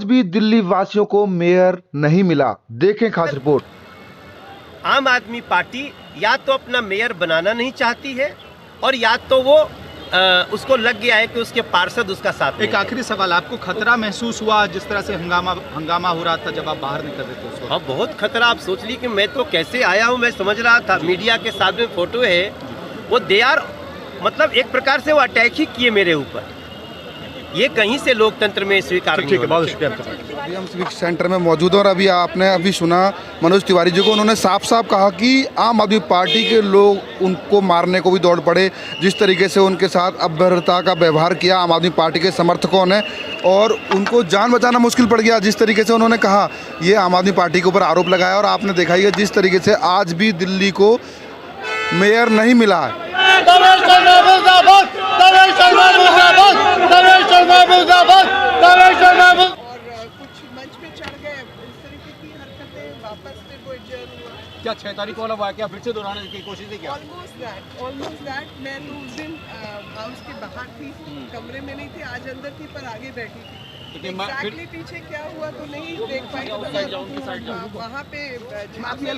आज भी दिल्ली वासियों को मेयर नहीं मिला। देखें खास रिपोर्ट। आम आदमी पार्टी या तो अपना मेयर बनाना नहीं चाहती है और या तो वो उसको लग गया है कि उसके पार्षद उसका साथ। एक आखिरी सवाल, आपको खतरा महसूस हुआ जिस तरह से हंगामा हो रहा था जब आप बाहर निकल रहे थे उस वक्त? हाँ, बहुत खतरा। आप सोच ली कि मैं तो कैसे आया हूँ, मैं समझ रहा था। मीडिया के साथ में फोटो है, वो मतलब एक प्रकार से वो अटैक ही किए मेरे ऊपर। ये कहीं से लोकतंत्र में स्वीकार नहीं होना। बहुत शुक्रिया आपका। अभी हम सिविक सेंटर में मौजूद हैं और अभी आपने सुना मनोज तिवारी जी को। उन्होंने साफ साफ कहा कि आम आदमी पार्टी के लोग उनको मारने को भी दौड़ पड़े। जिस तरीके से उनके साथ अभद्रता का व्यवहार किया आम आदमी पार्टी के समर्थकों ने, और उनको जान बचाना मुश्किल पड़ गया। जिस तरीके से उन्होंने कहा, ये आम आदमी पार्टी के ऊपर आरोप लगाया। और आपने देखा ही है जिस तरीके से आज भी दिल्ली को मेयर नहीं मिला है। क्या 6 तारीख वाला वाकया फिर से दोहराने की कोशिश है क्या? Almost that. मैं तो उस दिन हाउस के बाहर थी, कमरे में नहीं थी, आज अंदर थी पर आगे बैठी थी। Exactly पीछे क्या हुआ तो नहीं देख पाई। वहाँ पे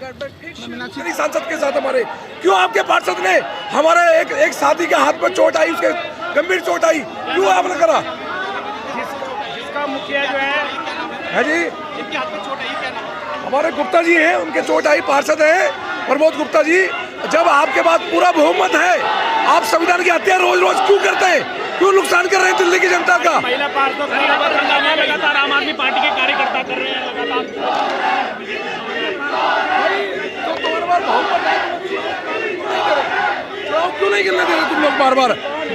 गड़बड़ फिर सांसद के साथ हमारे क्यों आपके पार्षद ने हमारे एक साथी के हाथ पर चोट आई, उसके गंभीर चोट आई, क्यों आपने करा? जिसका मुखिया जो है जी, जिनके हाथ में चोट आई क्या नाम? हमारे गुप्ता जी हैं, उनके चोट आई, पार्षद हैं प्रमोद गुप्ता जी। जब आपके पास पूरा बहुमत है, आप संविधान की हत्या रोज रोज क्यों करते हैं? क्यों नुकसान कर रहे हैं दिल्ली की जनता का? महिला पार्षद लगातार आम आदमी पार्टी के कार्यकर्ता कर रहे हैं लगातार। तो तुम्हारे पास बहुमत है, क्यों नहीं करने दे रहे तुम लोग?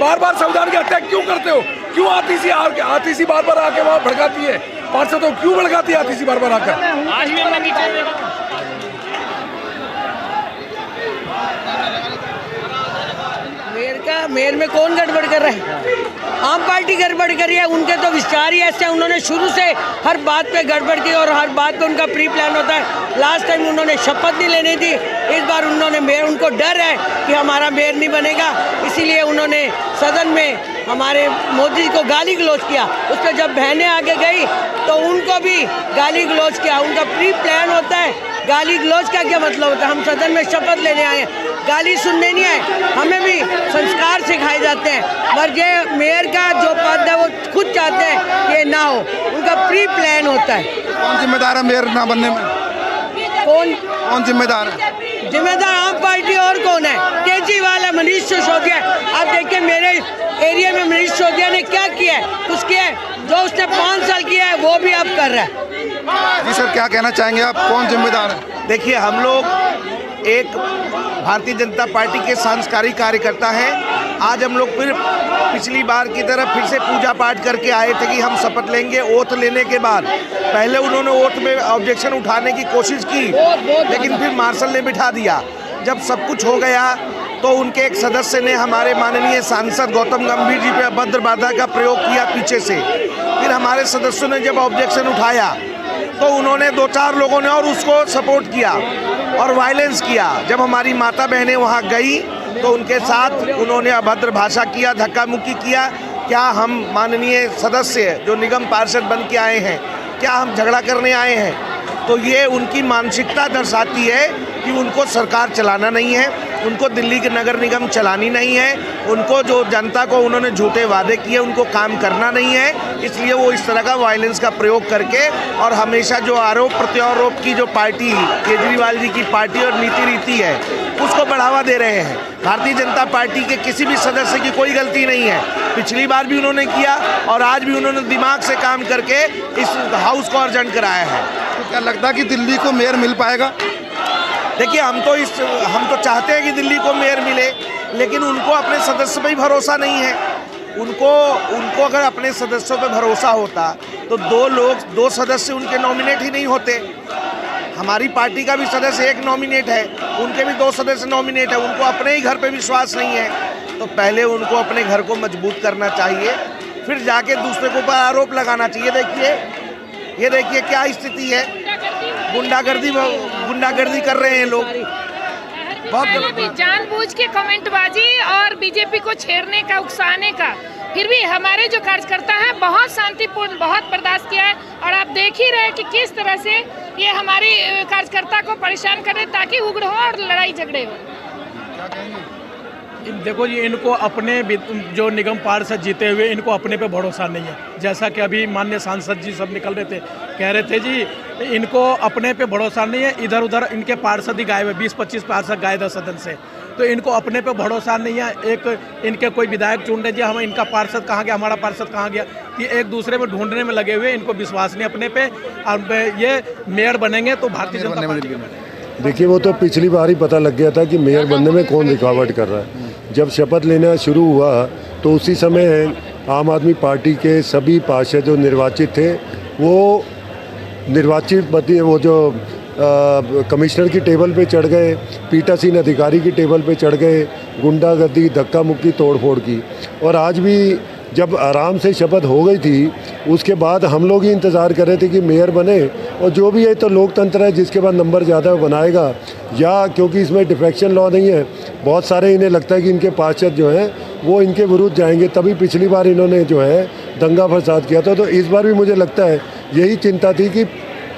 बार बार संविधान की हत्या क्यों करते हो? क्यों आतिशी बार बार आके वहाँ भड़काती है? पार्षदों क्यों भड़काती है आतिशी बार बार आकर? आज भी हम नीचे मेयर में कौन गड़बड़ कर रहा है? आम पार्टी गड़बड़ करी है। उनके तो विचार ही ऐसे हैं, उन्होंने शुरू से हर बात पे गड़बड़ की और हर बात पे उनका प्री प्लान होता है। लास्ट टाइम उन्होंने शपथ नहीं लेनी थी, इस बार उन्होंने मेयर, उनको डर है कि हमारा मेयर नहीं बनेगा, इसीलिए उन्होंने सदन में हमारे मोदी जी को गाली गलौज किया। उस पर जब बहनें आगे गई तो उनको भी गाली गलौज किया। उनका प्री प्लान होता है। गाली गलौज का क्या मतलब होता है? हम सदन में शपथ लेने आए हैं, गाली सुनने नहीं आए। हमें भी संस्कार सिखाए जाते हैं, पर ये मेयर का जो पद है वो खुद चाहते हैं कि ये ना हो। उनका प्री प्लान होता है। कौन जिम्मेदार है मेयर ना बनने में? कौन जिम्मेदार है? जिम्मेदार आम पार्टी और कौन है? केजरीवाल है, मनीष सिसोदिया। आप देखिए मेरे एरिया में मनीष सिसोदिया ने क्या किया है, कुछ किया है? जो उसने 5 साल किया है वो भी अब कर रहा है। जी सर, क्या कहना चाहेंगे आप? कौन जिम्मेदार है? देखिए, हम लोग एक भारतीय जनता पार्टी के सांस्कृतिक कार्यकर्ता हैं। आज हम लोग फिर पिछली बार की तरह फिर से पूजा पाठ करके आए थे कि हम शपथ लेंगे। ओथ लेने के बाद पहले उन्होंने ओथ में ऑब्जेक्शन उठाने की कोशिश की, लेकिन फिर मार्शल ने बिठा दिया। जब सब कुछ हो गया तो उनके एक सदस्य ने हमारे माननीय सांसद गौतम गंभीर जी पे अभद्र भाषा का प्रयोग किया पीछे से। फिर हमारे सदस्यों ने जब ऑब्जेक्शन उठाया तो उन्होंने 2-4 लोगों ने और उसको सपोर्ट किया और वायलेंस किया। जब हमारी माता बहनें वहाँ गई तो उनके साथ उन्होंने अभद्र भाषा किया, धक्का मुक्की किया। क्या हम माननीय सदस्य जो निगम पार्षद बन के आए हैं, क्या हम झगड़ा करने आए हैं? तो ये उनकी मानसिकता दर्शाती है कि उनको सरकार चलाना नहीं है, उनको दिल्ली के नगर निगम चलानी नहीं है, उनको जो जनता को उन्होंने झूठे वादे किए उनको काम करना नहीं है। इसलिए वो इस तरह का वायलेंस का प्रयोग करके और हमेशा जो आरोप प्रत्यारोप की जो पार्टी केजरीवाल जी की पार्टी और नीति रीति है उसको बढ़ावा दे रहे हैं। भारतीय जनता पार्टी के किसी भी सदस्य की कोई गलती नहीं है। पिछली बार भी उन्होंने किया और आज भी उन्होंने दिमाग से काम करके इस हाउस को अर्जेंट कराया है। तो क्या लगता है कि दिल्ली को मेयर मिल पाएगा? देखिए, हम तो चाहते हैं कि दिल्ली को मेयर मिले, लेकिन उनको अपने सदस्य पे ही भरोसा नहीं है। उनको अगर अपने सदस्यों पे भरोसा होता तो 2 सदस्य उनके नॉमिनेट ही नहीं होते। हमारी पार्टी का भी सदस्य एक नॉमिनेट है, उनके भी 2 सदस्य नॉमिनेट है। उनको अपने ही घर पे विश्वास नहीं है, तो पहले उनको अपने घर को मजबूत करना चाहिए, फिर जाके दूसरे के ऊपर आरोप लगाना चाहिए। ये देखिए क्या स्थिति है, गुंडागर्दी कर रहे हैं लोग। बहुत जानबूझ के कमेंटबाजी और बीजेपी को छेड़ने का, उकसाने का फिर भी हमारे जो कार्यकर्ता हैं बहुत शांतिपूर्ण, बहुत बर्दाश्त किया है। और आप देख ही रहे हैं कि किस तरह से ये हमारी कार्यकर्ता को परेशान कर रहे ताकि उग्र हो और लड़ाई झगड़े हो। देखो जी, इनको अपने जो निगम पार्षद जीते हुए इनको अपने पे भरोसा नहीं है। जैसा कि अभी माननीय सांसद जी सब निकल रहे थे, कह रहे थे जी इनको अपने पे भरोसा नहीं है। इधर उधर इनके पार्षद ही गायब है, 20-25 पार्षद गायब है सदन से, तो इनको अपने पे भरोसा नहीं है। एक इनके कोई विधायक चुन रहे जी, हम इनका पार्षद कहाँ गया, हमारा पार्षद कहाँ गया, ये एक दूसरे में ढूंढने में लगे हुए, इनको विश्वास नहीं अपने पे। अब ये मेयर बनेंगे तो भारतीय जनता पार्टी। देखिए, वो तो पिछली बार ही पता लग गया था कि मेयर बनने में कौन रुकावट कर रहा है। जब शपथ लेना शुरू हुआ तो उसी समय आम आदमी पार्टी के सभी पार्षद जो निर्वाचित थे वो निर्वाचित वो जो कमिश्नर की टेबल पे चढ़ गए, पीठासीन अधिकारी की टेबल पे चढ़ गए, गुंडागर्दी, धक्का मुक्की, तोड़फोड़ की। और आज भी जब आराम से शपथ हो गई थी उसके बाद हम लोग ही इंतज़ार कर रहे थे कि मेयर बने, और जो भी है तो लोकतंत्र है, जिसके बाद नंबर ज़्यादा बनाएगा। या क्योंकि इसमें डिफेक्शन लॉ नहीं है, बहुत सारे इन्हें लगता है कि इनके पार्षद जो हैं वो इनके विरुद्ध जाएंगे, तभी पिछली बार इन्होंने जो है दंगा फसाद किया था। तो इस बार भी मुझे लगता है यही चिंता थी कि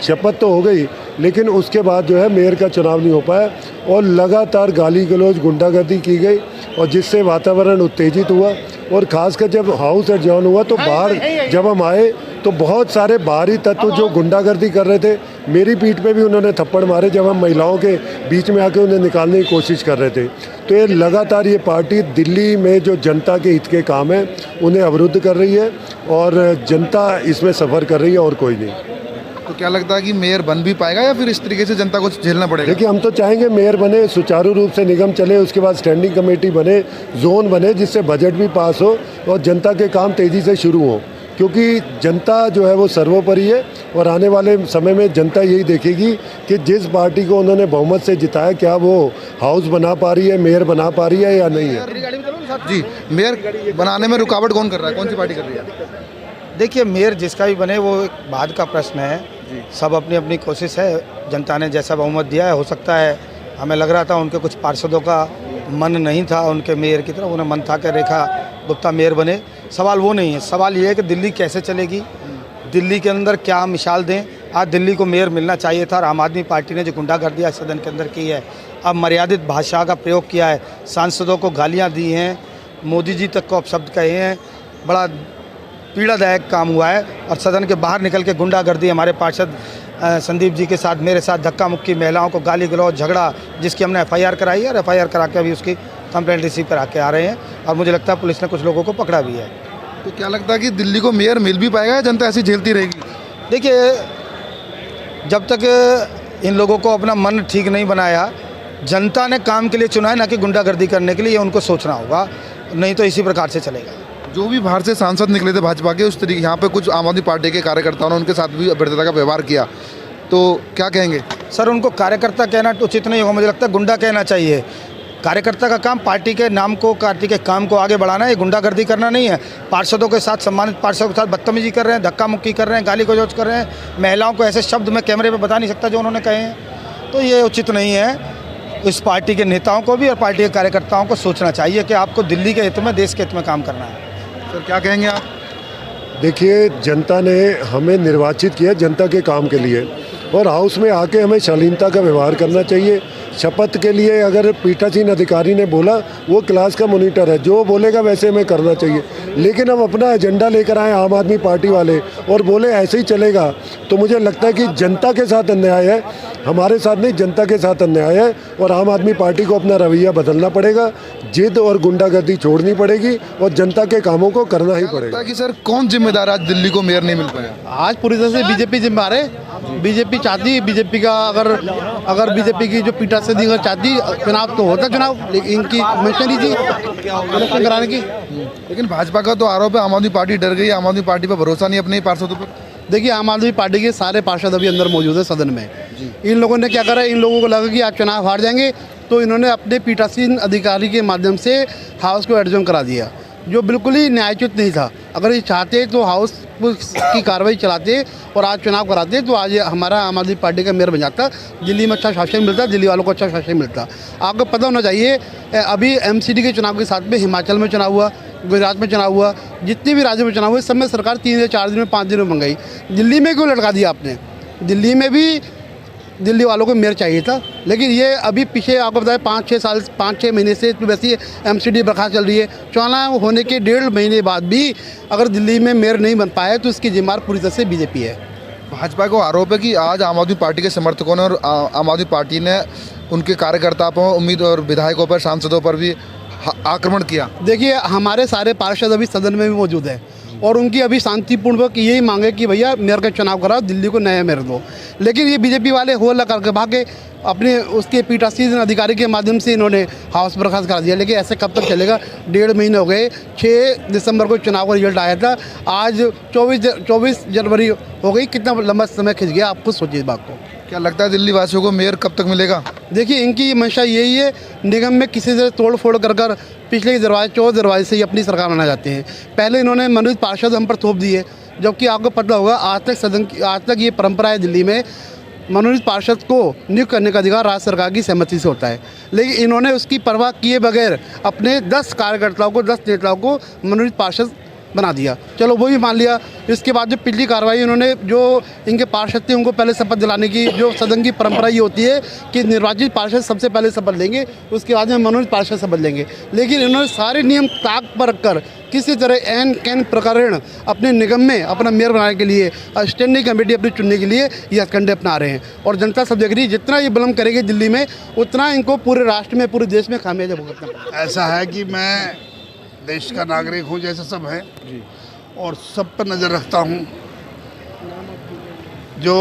शपथ तो हो गई लेकिन उसके बाद जो है मेयर का चुनाव नहीं हो पाया, और लगातार गाली गलौज, गुंडागर्दी की गई, और जिससे वातावरण उत्तेजित हुआ। और खासकर जब हाउस एडजॉर्न हुआ तो बाहर जब हम आए तो बहुत सारे बाहरी तत्व जो गुंडागर्दी कर रहे थे, मेरी पीठ पे भी उन्होंने थप्पड़ मारे जब हम महिलाओं के बीच में आके उन्हें निकालने की कोशिश कर रहे थे। तो ये लगातार ये पार्टी दिल्ली में जो जनता के हित के काम है उन्हें अवरुद्ध कर रही है, और जनता इसमें सफ़र कर रही है और कोई नहीं। तो क्या लगता है कि मेयर बन भी पाएगा या फिर इस तरीके से जनता को झेलना पड़ेगा? देखिए, हम तो चाहेंगे मेयर बने, सुचारू रूप से निगम चले, उसके बाद स्टैंडिंग कमेटी बने, जोन बने, जिससे बजट भी पास हो और जनता के काम तेज़ी से शुरू हो। क्योंकि जनता जो है वो सर्वोपरि है, और आने वाले समय में जनता यही देखेगी कि जिस पार्टी को उन्होंने बहुमत से जिताया क्या वो हाउस बना पा रही है, मेयर बना पा रही है या नहीं है। जी, मेयर बनाने में रुकावट कौन कर रहा है, कौन सी पार्टी कर रही है? देखिए, मेयर जिसका भी बने वो एक बाद का प्रश्न है। सब अपनी अपनी कोशिश है, जनता ने जैसा बहुमत दिया है। हो सकता है, हमें लग रहा था उनके कुछ पार्षदों का मन नहीं था उनके मेयर की तरफ, उन्हें मन था कि रेखा गुप्ता मेयर बने। सवाल वो नहीं है, सवाल ये है कि दिल्ली कैसे चलेगी, दिल्ली के अंदर क्या मिसाल दें। आज दिल्ली को मेयर मिलना चाहिए था, और आम आदमी पार्टी ने जो गुंडागर्दी सदन के अंदर की है, अब मर्यादित भाषा का प्रयोग किया है, सांसदों को गालियाँ दी हैं, मोदी जी तक को अपशब्द कहे हैं, बड़ा पीड़ादायक काम हुआ है। और सदन के बाहर निकल के गुंडागर्दी हमारे पार्षद संदीप जी के साथ, मेरे साथ धक्का मुक्की, महिलाओं को गाली गलौज, झगड़ा, जिसकी हमने एफआईआर कराई है, और एफआईआर करा के अभी उसकी कंप्लेंट रिसीव करा के आ रहे हैं, और मुझे लगता है पुलिस ने कुछ लोगों को पकड़ा भी है। तो क्या लगता है कि दिल्ली को मेयर मिल भी पाएगा या जनता ऐसी झेलती रहेगी? देखिए, जब तक इन लोगों को अपना मन ठीक नहीं बनाया, जनता ने काम के लिए चुना है, ना कि गुंडागर्दी करने के लिए, उनको सोचना होगा, नहीं तो इसी प्रकार से चलेगा। जो भी बाहर से सांसद निकले थे भाजपा के, उस तरीके यहाँ पे कुछ आम आदमी पार्टी के कार्यकर्ताओं ने उनके साथ भी अभद्रता का व्यवहार किया, तो क्या कहेंगे? सर, उनको कार्यकर्ता कहना उचित नहीं होगा, मुझे लगता है गुंडा कहना चाहिए। कार्यकर्ता का काम पार्टी के नाम को, पार्टी के काम को आगे बढ़ाना है, गुंडागर्दी करना नहीं है। पार्षदों के साथ, सम्मानित पार्षदों के साथ बदतमीजी कर रहे हैं, धक्का मुक्की कर रहे हैं, गाली गलौज कर रहे हैं, महिलाओं को ऐसे शब्द मैं कैमरे पे बता नहीं सकता जो उन्होंने कहे हैं, तो ये उचित नहीं है। इस पार्टी के नेताओं को भी और पार्टी के कार्यकर्ताओं को सोचना चाहिए कि आपको दिल्ली के हित में, देश के हित में काम करना है। सर, क्या कहेंगे आप? देखिए, जनता ने हमें निर्वाचित किया जनता के काम के लिए, और हाउस में आके हमें शालीनता का व्यवहार करना चाहिए। शपथ के लिए अगर पीठासीन अधिकारी ने बोला, वो क्लास का मॉनिटर है, जो बोलेगा वैसे हमें करना चाहिए। लेकिन अब अपना एजेंडा लेकर आए आम आदमी पार्टी वाले और बोले ऐसे ही चलेगा, तो मुझे लगता है कि जनता के साथ अन्याय है, हमारे साथ नहीं, जनता के साथ अन्याय है। और आम आदमी पार्टी को अपना रवैया बदलना पड़ेगा, जिद और गुंडागर्दी छोड़नी पड़ेगी, और जनता के कामों को करना ही पड़ेगा। कि सर, कौन जिम्मेदार आज दिल्ली को मेयर नहीं मिल पाया? आज पूरी तरह से बीजेपी जिम्मेदार है। बीजेपी चाहती, बीजेपी का अगर बीजेपी की जो पीठासीन अगर चाहती, चुनाव तो होता, चुनाव इनकी मशीनरी थी इलेक्शन कराने की। लेकिन भाजपा का तो आरोप है आम आदमी पार्टी डर गई, आम आदमी पार्टी पर भरोसा नहीं अपने पार्षदों पर। देखिए, आम आदमी पार्टी के सारे पार्षद अभी अंदर मौजूद है सदन में। इन लोगों ने क्या करा, इन लोगों को लगा कि आज चुनाव हार जाएंगे, तो इन्होंने अपने पीठासीन अधिकारी के माध्यम से हाउस को एडजॉर्न करा दिया। जो बिल्कुल ही न्यायोचित नहीं था। अगर ये चाहते तो हाउस की कार्रवाई चलाते और आज चुनाव कराते तो आज हमारा आम आदमी पार्टी का मेयर बन जाता, दिल्ली में अच्छा शासन मिलता, दिल्ली वालों को अच्छा शासन मिलता। आपको पता होना चाहिए अभी एमसीडी के चुनाव के साथ में हिमाचल में चुनाव हुआ, गुजरात में चुनाव हुआ, जितने भी राज्यों में चुनाव हुए सब में सरकार 3 या 4 दिन में 5 दिन में मंगाई। दिल्ली में क्यों लटका दिया आपने? दिल्ली में भी दिल्ली वालों को मेयर चाहिए था, लेकिन ये अभी पीछे आपको बताया 5-6 महीने से तो वैसे एमसीडी बर्खास्त चल रही है। चुनाव होने के 1.5 महीने बाद भी अगर दिल्ली में मेयर नहीं बन पाया तो इसकी जिम्मेदार पूरी तरह से बीजेपी है। भाजपा को आरोप है कि आज आम आदमी पार्टी के समर्थकों ने और आम आदमी पार्टी ने उनके कार्यकर्ताओं पर, उम्मीद और विधायकों पर, सांसदों पर भी आक्रमण किया। देखिए हमारे सारे पार्षद अभी सदन में भी मौजूद है और उनकी अभी शांतिपूर्वक यही मांगे कि भैया मेयर का चुनाव कराओ, दिल्ली को नया मेयर दो। लेकिन ये बीजेपी वाले हो लगा करके भागे, अपने उसके पीठासीन अधिकारी के माध्यम से इन्होंने हाउस बर्खास्त करा दिया। लेकिन ऐसे कब तक चलेगा? 1.5 महीने हो गए। 6 दिसंबर को चुनाव का रिजल्ट आया था, आज 24 जनवरी हो गई। कितना लंबा समय खिंच गया, आप खुद सोचिए इस बात को। क्या लगता है दिल्ली वासियों को मेयर कब तक मिलेगा? देखिए इनकी मंशा यही है, निगम में किसी से तोड़ फोड़ कर पिछले के दरवाजे 14 दरवाजे से ही अपनी सरकार बनाना चाहते हैं। पहले इन्होंने मनोनीत पार्षद हम पर थोप दिए, जबकि आपको पता होगा आज तक ये परंपरा है दिल्ली में मनोनीत पार्षद को नियुक्त करने का अधिकार राज्य सरकार की सहमति से होता है। लेकिन इन्होंने उसकी परवाह किए बगैर अपने 10 कार्यकर्ताओं को, 10 नेताओं को मनोनीत पार्षद बना दिया। चलो वो भी मान लिया। इसके बाद जो पिछली कार्रवाई उन्होंने, जो इनके पार्षद थे उनको पहले शपथ दिलाने की, जो सदन की परंपरा ये होती है कि निर्वाचित पार्षद सबसे पहले शपथ लेंगे, उसके बाद में मनोनीत पार्षद शपथ लेंगे। लेकिन इन्होंने सारे नियम ताक पर रखकर किसी तरह एन कैन प्रकरण अपने निगम में अपना मेयर बनाने के लिए, स्टैंडिंग कमेटी अपनी चुनने के लिए ये हथकंडे अपना रहे हैं। और जनता सब देख रही है, जितना ये विलम्ब करेगी दिल्ली में उतना इनको पूरे राष्ट्र में, पूरे देश में खामियाजा भुगतना पड़ेगा। ऐसा है कि मैं देश का नागरिक हूँ जैसे सब है और सब पर नज़र रखता हूँ। जो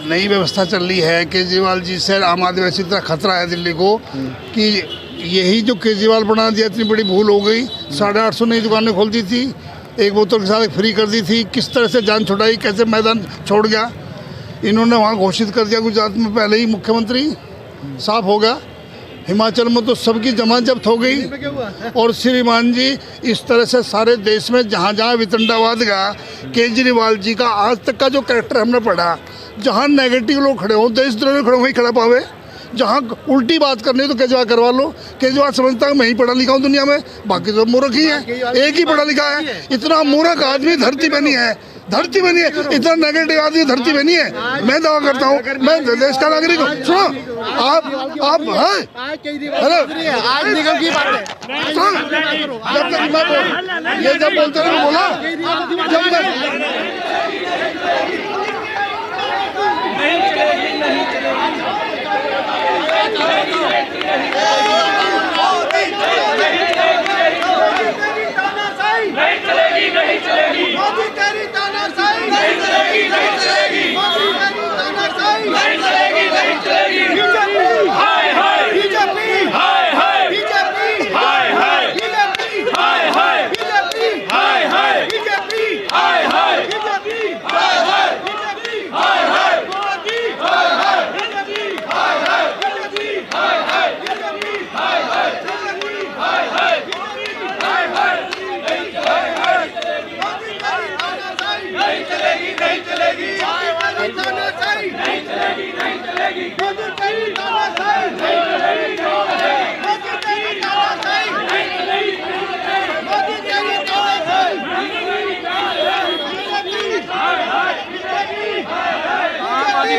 नई व्यवस्था चल रही है केजरीवाल जी से, आम आदमी ऐसी तरह खतरा है दिल्ली को कि यही जो केजरीवाल बना दिया, इतनी बड़ी भूल हो गई। 850 नई दुकानें खोल दी थी, एक बोतल के साथ फ्री कर दी थी, किस तरह से जान छुड़ाई, कैसे मैदान छोड़ गया। इन्होंने वहाँ घोषित कर दिया गुजरात में पहले ही मुख्यमंत्री, साफ हो गया। हिमाचल में तो सबकी जमानत जब्त हो गई। और श्रीमान जी इस तरह से सारे देश में जहाँ जहाँ वितंडावाद गया, केजरीवाल जी का आज तक का जो कैरेक्टर हमने पढ़ा, जहाँ नेगेटिव लोग खड़े हों, देशद्रोही खड़े वहीं खड़ा पावे। जहाँ उल्टी बात करनी है तो केजरीवाल करवा लो। केजरीवाल समझता है मैं ही पढ़ा लिखा हूँ दुनिया में, बाकी तो मूर्ख ही है, एक ही पढ़ा लिखा है। इतना मूर्ख आदमी धरती में नहीं है, धरती में नहीं है, इतना नेगेटिव आदमी धरती में नहीं है। मैं दावा करता हूँ, मैं देश का नागरिक हूँ। सुनो आप हैं, आज निगम की बात है। जब तक मैं ये जब बोलते रहे बोला, जब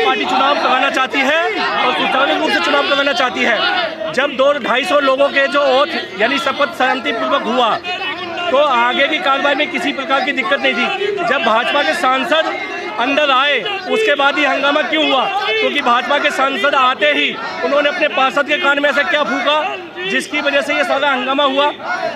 पार्टी चुनाव करवाना चाहती है और सुचारू रूप से चुनाव करवाना चाहती है। जब 200-250 लोगों के जो ओथ यानी शपथ शांतिपूर्वक हुआ तो आगे की कार्रवाई में किसी प्रकार की दिक्कत नहीं थी। जब भाजपा के सांसद अंदर आए उसके बाद ही हंगामा क्यों हुआ? क्योंकि भाजपा के सांसद आते ही उन्होंने अपने पार्षद के कान में ऐसा क्या फूंका जिसकी वजह से ये सारा हंगामा हुआ।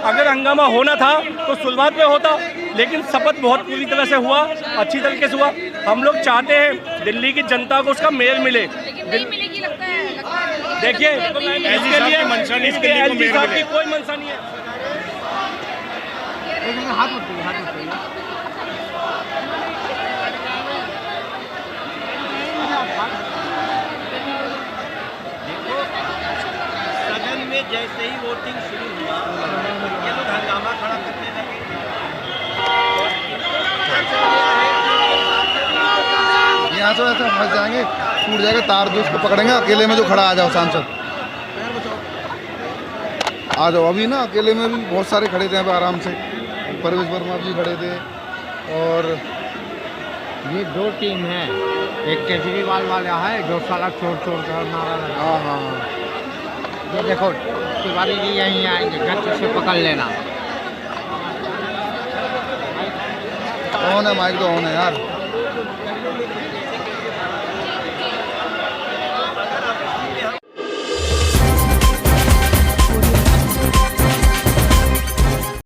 अगर हंगामा होना था तो शुरुआत में होता, लेकिन शपथ बहुत पूरी तरह से हुआ, अच्छी तरीके से हुआ। हम लोग चाहते हैं दिल्ली की जनता को उसका मेयर मिले। देखिए इसके लिए एलजी साहब की कोई मंशा नहीं है। सदन में जैसे ही वोटिंग शुरू हुआ ये लोग हंगामा खड़ा करते रहे। यहाँ से ऐसे फंस जाएंगे, टूट जाएगा तार जो उसको पकड़ेंगे। अकेले में जो खड़ा आ जाओ सांसद, आ जाओ। अभी ना अकेले में भी बहुत सारे खड़े थे यहाँ पे आराम से, परवेश वर्मा जी खड़े थे। और ये दो टीम है, एक केजरीवाल वाला है जो साला चोर चोर कर नारा लगा। हाँ हाँ हाँ, ये देखो तिवारी जी यहीं आएंगे, गति से पकड़ लेना। ऑन है माइक, तो ऑन है यार।